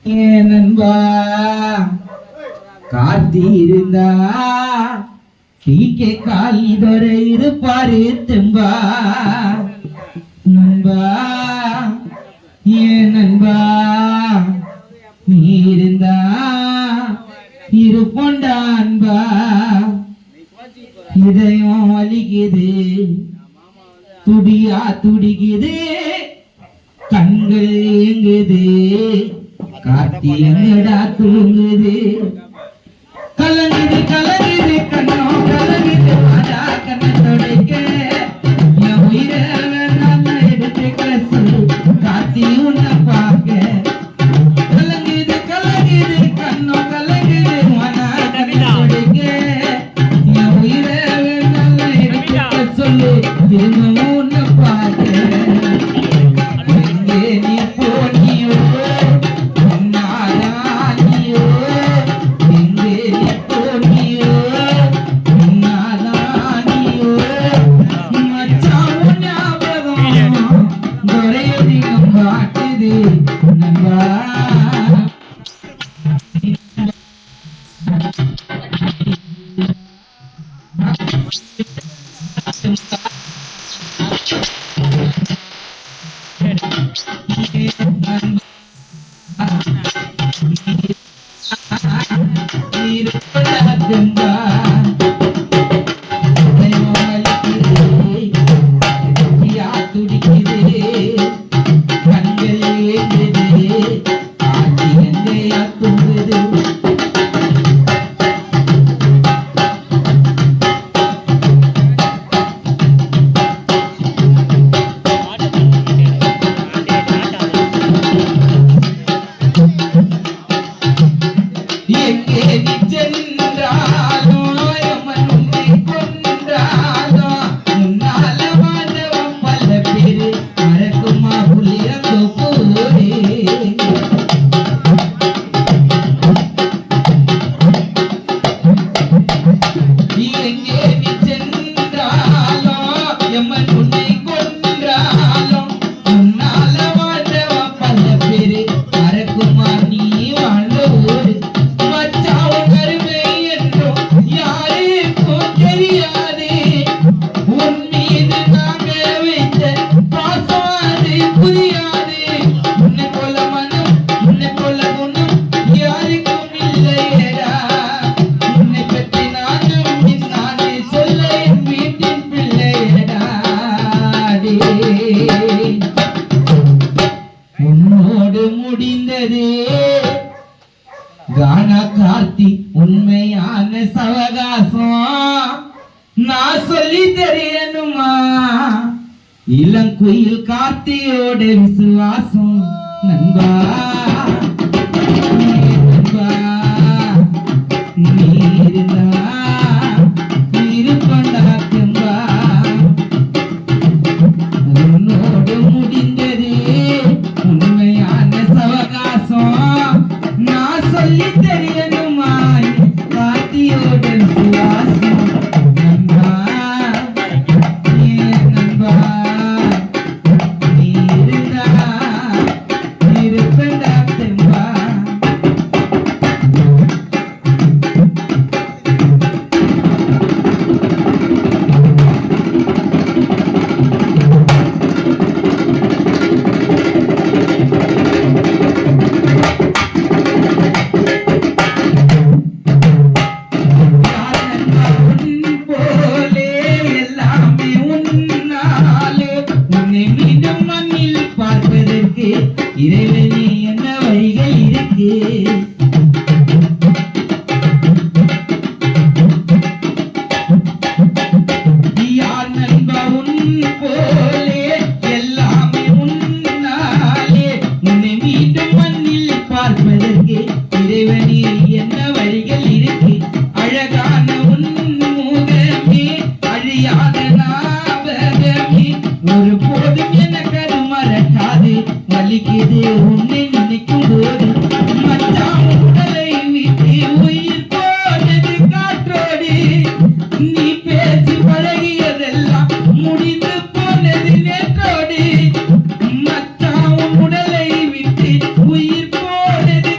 நண்பா காத்திருந்தா காலி துறை இருப்பாரு தெம்பா நண்பா ஏன் நண்பா நீ இருந்தா இருப்போண்டா அன்பா இதயம் வலிக்குது துடியா துடிக்குது கண்கள் ஏங்குது காத்தி எங்கடா தூங்குது கலங்குது கலங்குது கண்ணோ கலங்குது மாதா கண்ண தொடைக்க என் உயிரை வேணாம் எடுத்துக்க சொல்லு காத்தி உன்னை பார்க்க கலங்குது கலங்குது கண்ணோ கலங்குது மாதா கண்ண தொடைக்க என் உயிரை வேணாம் எடுத்துக்க சொல்லு திரும்பவும் உன்னை பார்க்க கானா கார்த்தி உண்மையான சவகாசம் நான் சொல்லி தெரியணுமா இளங்குயில் கார்த்தியோட விசுவாசம் நண்பா நண்பா நீ இருந்தா இருப்பண்டா தெம்பா உன்னோடு முடிந்தது உண்மையான சவகாசம் நான் சொல்லி தெரியணுமா கார்த்தியோட விசுவாசம் நண்பா நண்பா நீ இருந்தா இருப்பண்டா தெம்பா இறைவனே என்ன வழிகள் இருக்கு யார் நண்பா உன் போலே எல்லாமே உன்னாலே உன்னை மீண்டும் மண்ணில் பார்ப்பதற்கு இறைவனே என்ன வழிகள் இருக்கு அழகான உன் முகமே அழியாத ஞாபகமே ஒரு போதும் எனக்கு அது மறக்காது வலிக்குது உன்னை நினைக்கும் போது மச்சான் உடலை விட்டு உயிர் போனது காற்றோடு நீ பேசி பழகியதெல்லாம் முடிந்து போனது நேற்றோடு மச்சான் உடலை விட்டு உயிர் போனது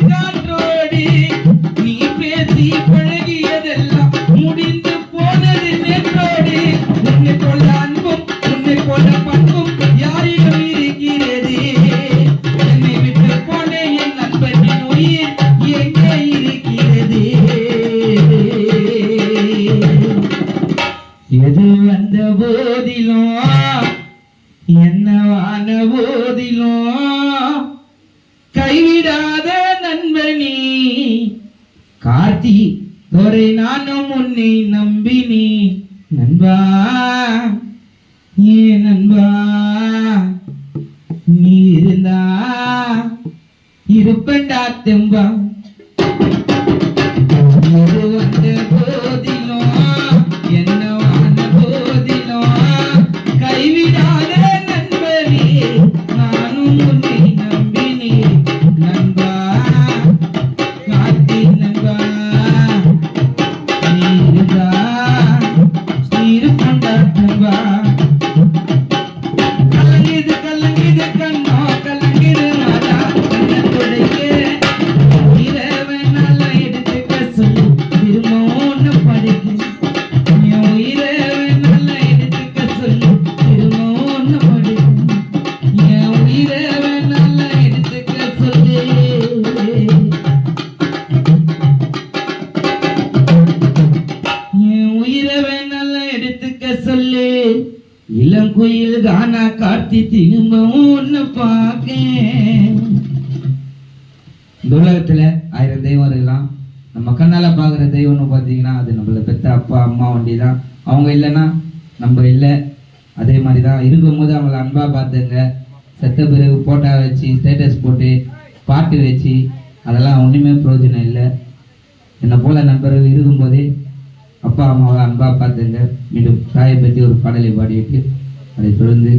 இதுவரை நானும் உன்னை நம்பினேன் நண்பா, ஏன் நண்பா, நீ இருந்தா இருப்பண்டா தெம்பா. இது வந்த போதிலும் என்னவான போதிலும் கைவிடாத நண்பனே, நானும் உன்னை நம்பினேன் நண்பா, காத்தி நண்பா, நீ இருந்தா இருப்பண்டா தெம்பா. கலங்குது கலங்குது கண்ணோ கலங்குது மாதா கண்ணத்துடைய இரவனால எடுத்துக்க சொல்லு திரும்ப ஒன்று படிக்கும். இரவனால எடுத்துக்க சொல்லு திரும்ப ஒன்று படிக்கும். இரவனால எடுத்துக்க சொல்லு. உயிரவனால எடுத்துக்க சொல்லு. இளங்குயில் கானா கார்த்தி திரும்பவும் ஒன்று பார்க்க. இந்த உலகத்துல 1000 தெய்வம் இருக்கலாம். நம்ம கண்ணால பாக்குற தெய்வம்னு பார்த்தீங்கன்னா அது நம்மள பெத்த அப்பா அம்மா ஒண்டி தான். அவங்க இல்லைன்னா நம்ம இல்லை. அதே மாதிரி தான் இருக்கும்போது அவங்கள அன்பா பார்த்துங்க. செத்த பிறகு போட்டோ வச்சு ஸ்டேட்டஸ் போட்டு பாட்டு வச்சு அதெல்லாம் ஒன்றுமே பிரயோஜனம் இல்லை. என்னை போல நண்பர்கள் இருக்கும்போதே அப்பா அம்மாவை அன்பா பார்த்துங்க. மீண்டும் தாயை பற்றி ஒரு பாடலை பாடிவிட்டு அதை தொடர்ந்து